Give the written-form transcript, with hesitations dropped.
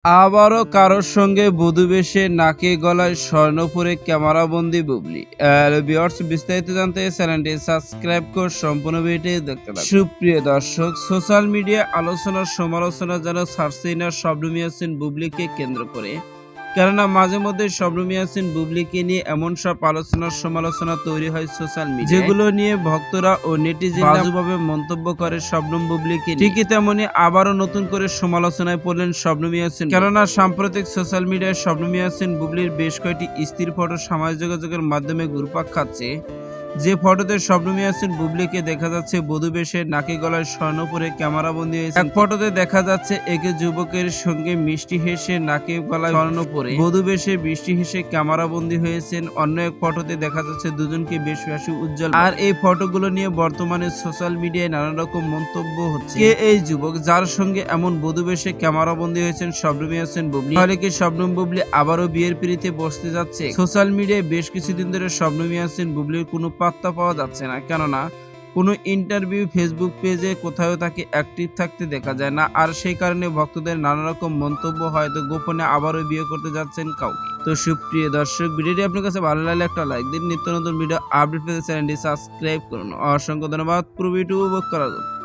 আবারও কারোর সঙ্গে বধূ বেশে নাকে গলায় স্বর্ণ পরে ক্যামেরাবন্দি বুবলি। ভিউয়ার্স, বিস্তারিত জানতে চ্যানেলটি সাবস্ক্রাইব করে সম্পূর্ণ ভিডিওটি দেখতে থাকুন। সুপ্রিয় দর্শক, সোশ্যাল মিডিয়া আলোচনার সমালোচনা যেন ছাড়ছেই না শবনম ইয়াসমিন বুবলিকে কেন্দ্র করে। কেননা মাঝে মধ্যে শবনম ইয়াসমিন বুবলিকে নিয়ে এমন সব আলোচনার সমালোচনা তৈরি হয় সোশ্যাল মিডিয়ায়, যেগুলো নিয়ে ভক্তরা ও নেটিজেনরা বাজেভাবে মন্তব্য করে শবনম বুবলিকে নিয়ে। ঠিকই তেমনি আবারও নতুন করে সমালোচনায় পড়লেন শবনম ইয়াসমিন। কেননা সাম্প্রতিক সোশ্যাল মিডিয়ায় শবনম ইয়াসমিন বুবলির বেশ কয়েকটি স্থির ফটো সামাজিক যোগাযোগের মাধ্যমে ঘুরপাক খাচ্ছে। যে ফটোতে শবনম ইয়াসমিন বুবলিকে দেখা যাচ্ছে বধূ বেশে নাকে গলায় স্বর্ণ পরে ক্যামেরাবন্দি হয়েছে। এক ফটোতে দেখা যাচ্ছে একে যুবকের সঙ্গে মিষ্টি হেসে নাকে গলায় স্বর্ণ পরে বধূ বেশে মিষ্টি হেসে ক্যামেরাবন্দি হয়েছেন। অন্য এক ফটোতে দেখা যাচ্ছে দুজনকে বেশ হাসি উজ্জ্বল। আর এই ফটোগুলো নিয়ে বর্তমানে সোশ্যাল মিডিয়ায় নানা রকম মন্তব্য হচ্ছে। কে এই যুবক যার সঙ্গে এমন বধূ বেশে ক্যামেরাবন্দি হয়েছেন শবনম ইয়াসমিন বুবলি? তাহলে কি শবনম বুবলি আবারও বিয়ের পিড়িতে বসতে যাচ্ছে? সোশ্যাল মিডিয়ায় বেশ কিছুদিন ধরে শবনম ইয়াসমিন বুবলির কোনো পাত্তা পাওয়া যাচ্ছে না। কেননা কোনো ইন্টারভিউ, ফেসবুক পেজে কোথাও তাকে অ্যাক্টিভ থাকতে দেখা যায় না। আর সেই কারণে ভক্তদের নানা রকম মন্তব্য, হয়তো গোপনে আবারও বিয়ে করতে যাচ্ছেন কাউকে। তো সুপ্রিয় দর্শক, ভিডিওটি আপনার কাছে ভালো লাগলে একটা লাইক দিন। নিত্য নতুন ভিডিও আপডেট পেতে চ্যানেলটি সাবস্ক্রাইব করুন। অসংখ্য ধন্যবাদ পুরো ভিডিও উপভোগ করার জন্য।